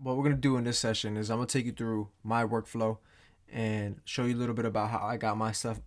what we're gonna do in this session is I'm gonna take you through my workflow and show you a little bit about how I got my stuff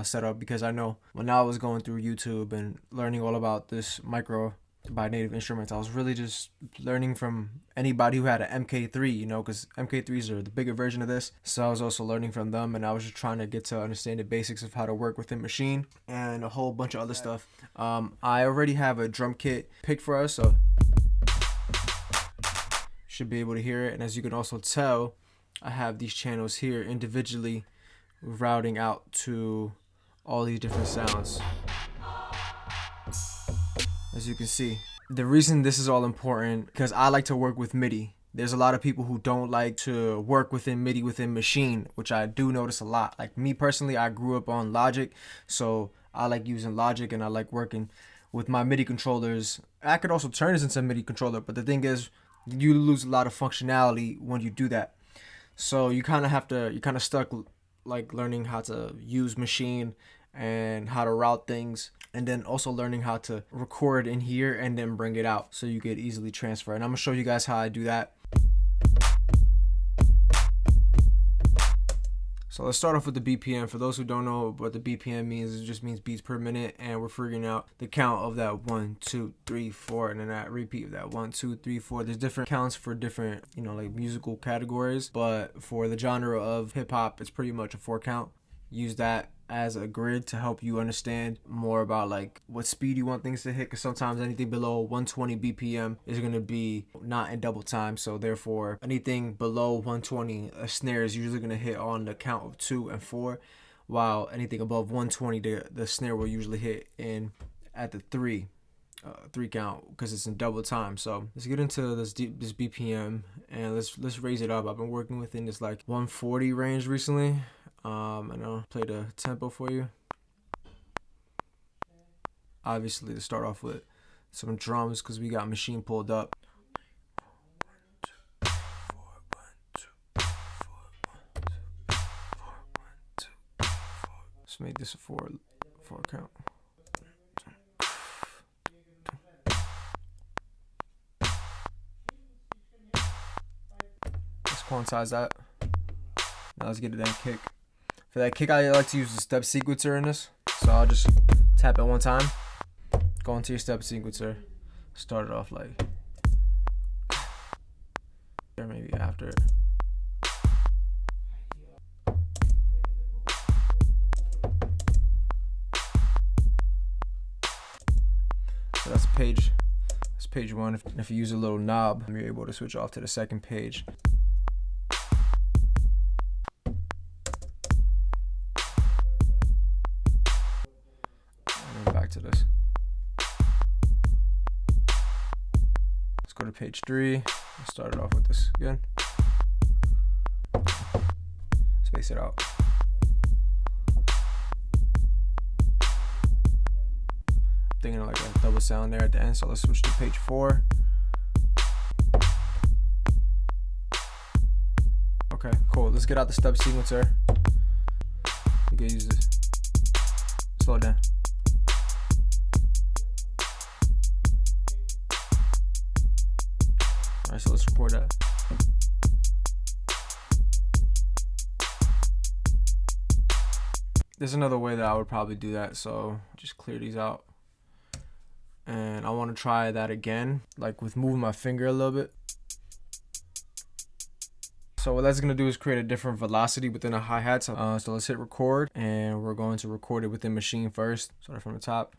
set up, because I know when I was going through YouTube and learning all about this Micro by Native Instruments, I was really just learning from anybody who had an MK3, because MK3s are the bigger version of this. So I was also learning from them, and I was just trying to get to understand the basics of how to work within Maschine and a whole bunch of other stuff. I already have a drum kit picked for us, so should be able to hear it. And as you can also tell, I have these channels here individually routing out to all these different sounds. As you can see, the reason this is all important because I like to work with MIDI. There's a lot of people who don't like to work within MIDI within Maschine, which I do notice a lot. Like me personally, I grew up on Logic, so I like using Logic and I like working with my MIDI controllers. I could also turn this into a MIDI controller, but the thing is, you lose a lot of functionality when you do that. So you're kind of stuck like learning how to use Maschine and how to route things, and then also learning how to record in here and then bring it out so you could easily transfer. And I'm gonna show you guys how I do that. So let's start off with the BPM. For those who don't know what the BPM means, it just means beats per minute, and we're figuring out the count of that 1, 2, 3, 4, and then that repeat of that 1, 2, 3, 4. There's different counts for different, like musical categories, but for the genre of hip hop, it's pretty much a 4 count. Use that as a grid to help you understand more about like what speed you want things to hit, because sometimes anything below 120 BPM is going to be not in double time, so therefore anything below 120, a snare is usually going to hit on the count of 2 and 4, while anything above 120, the snare will usually hit in at the 3 count because it's in double time. So let's get into this BPM and let's raise it up. I've been working within this like 140 range recently. And I'll play the tempo for you. Obviously, to start off with some drums because we got Maschine pulled up. Let's make this a 4 count. Let's quantize that. Now let's get to that kick. For that kick, I like to use the step sequencer in this. So I'll just tap it one time, go into your step sequencer, start it off like, or maybe after it. So that's page 1. If you use a little knob, you're able to switch off to the second page. Back to this. Let's go to page 3. Let's start it off with this again. Space it out. Thinking of like a double sound there at the end, so let's switch to page 4. Okay, cool. Let's get out the step sequencer. You can use this. Slow it down. Alright, so let's record that. There's another way that I would probably do that, so just clear these out. And I want to try that again, like with moving my finger a little bit. So what that's going to do is create a different velocity within a hi-hat. So let's hit record, and we're going to record it within Maschine first. Start from the top.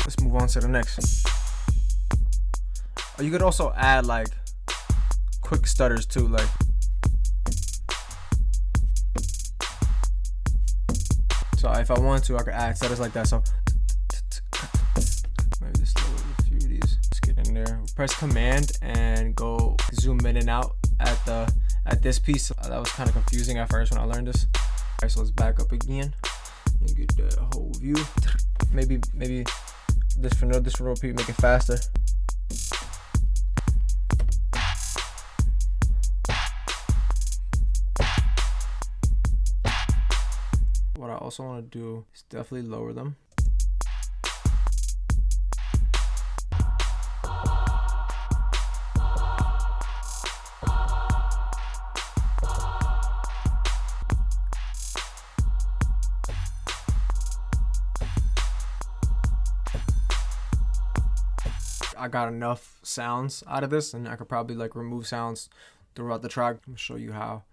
Let's move on to the next. You could also add like quick stutters too, like so if I want to, I could add stutters like that. So maybe just a few of these. Let's get in there. Press Command and go zoom in and out at this piece. That was kind of confusing at first when I learned this. Alright, so let's back up again and get the whole view. Maybe this for repeat, make it faster. What I also want to do is definitely lower them. I got enough sounds out of this, and I could probably like remove sounds throughout the track. I'm gonna show you how.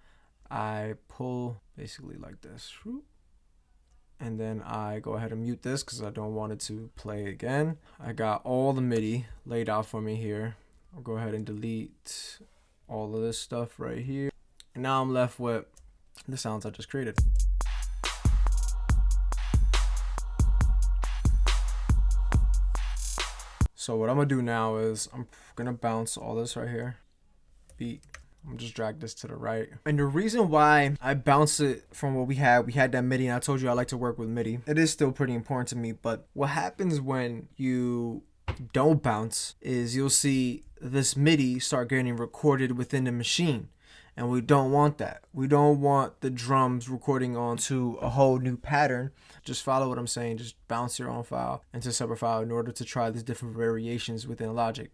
I pull basically like this, and then I go ahead and mute this because I don't want it to play again. I got all the MIDI laid out for me here. I'll go ahead and delete all of this stuff right here, and now I'm left with the sounds I just created. So what I'm gonna do now is I'm gonna bounce all this right here, beat. I'm gonna just drag this to the right. And the reason why I bounce it from what we had that MIDI, and I told you I like to work with MIDI. It is still pretty important to me, but what happens when you don't bounce is you'll see this MIDI start getting recorded within the machine. And we don't want that. We don't want the drums recording onto a whole new pattern. Just follow what I'm saying. Just bounce your own file into a separate file in order to try these different variations within Logic.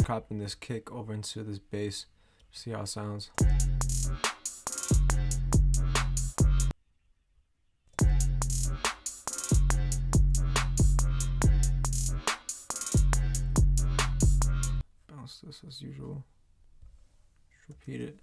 Copying this kick over into this bass, see how it sounds. Bounce this as usual. Just repeat it.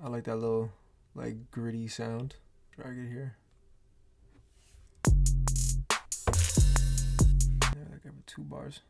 I like that little like gritty sound. Drag it here. Yeah, I got 2 bars.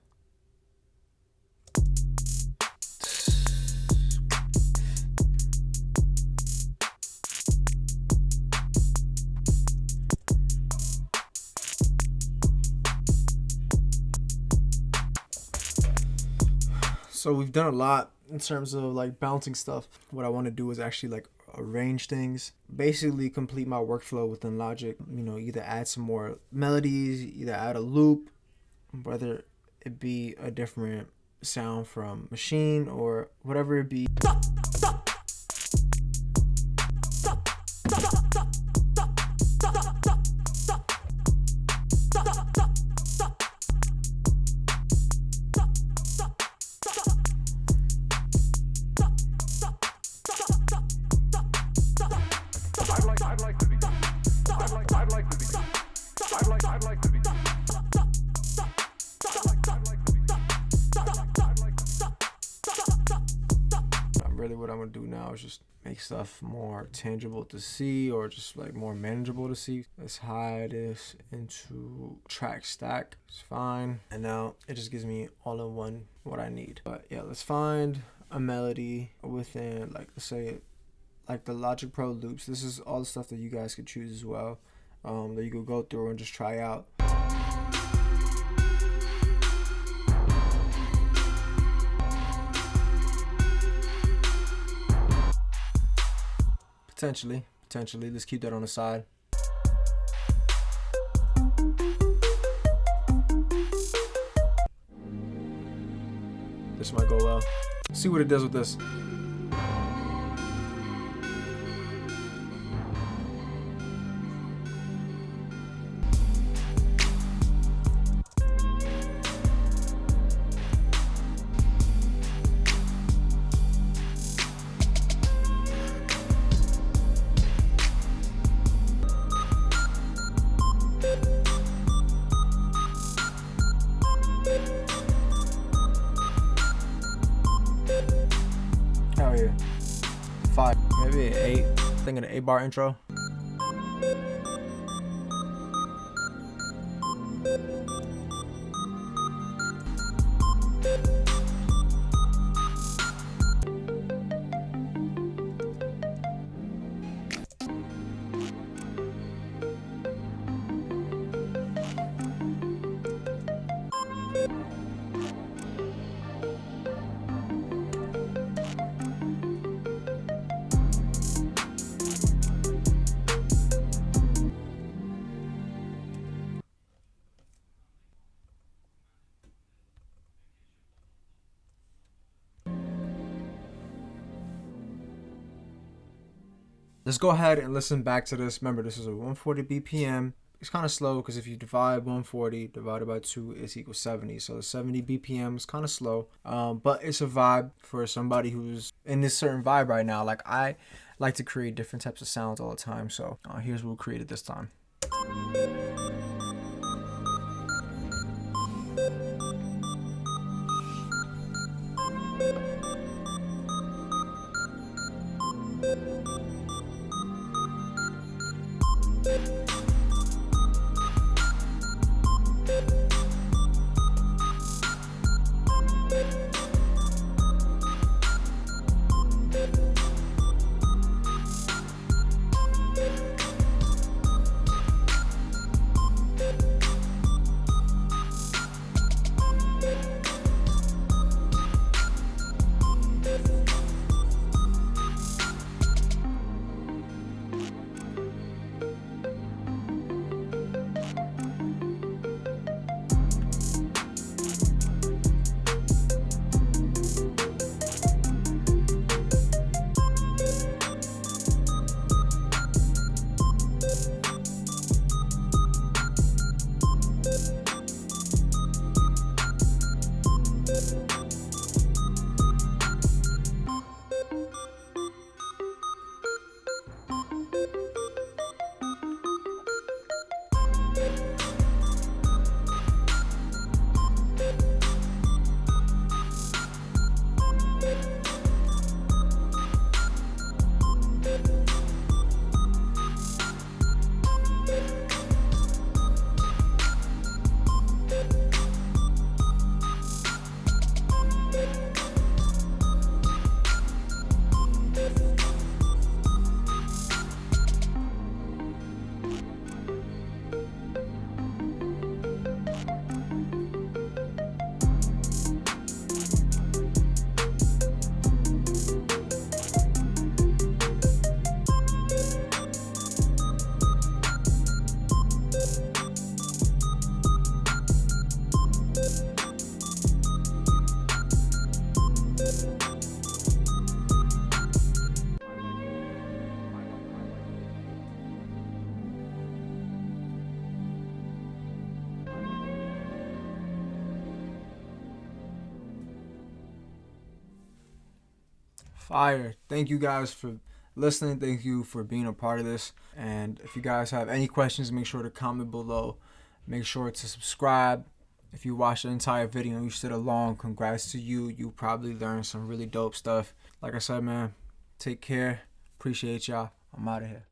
So we've done a lot in terms of like bouncing stuff. What I want to do is actually like arrange things, basically complete my workflow within Logic. You know, either add some more melodies, either add a loop, whether it be a different sound from Maschine or whatever it be. Really what I'm gonna do now is just make stuff more tangible to see, or just like more manageable to see. Let's hide this into track stack. It's fine, and now it just gives me all in one what I need. But yeah, let's find a melody within, like, let's say like the Logic Pro loops. This is all the stuff that you guys could choose as well, that you could go through and just try out. Potentially, let's keep that on the side. This might go well. See what it does with this. Oh yeah, 5, maybe an 8. Thinking an 8-bar intro. Let's go ahead and listen back to this. Remember, this is a 140 BPM. It's kind of slow because if you divide 140 divided by 2, it's equals 70. So the 70 BPM is kind of slow, but it's a vibe for somebody who's in this certain vibe right now. Like, I like to create different types of sounds all the time. So here's what we created this time. Fire. Thank you guys for listening. Thank you for being a part of this. And if you guys have any questions, make sure to comment below. Make sure to subscribe. If you watched the entire video and you stood along, congrats to you. You probably learned some really dope stuff. Like I said, man, take care. Appreciate y'all. I'm out of here.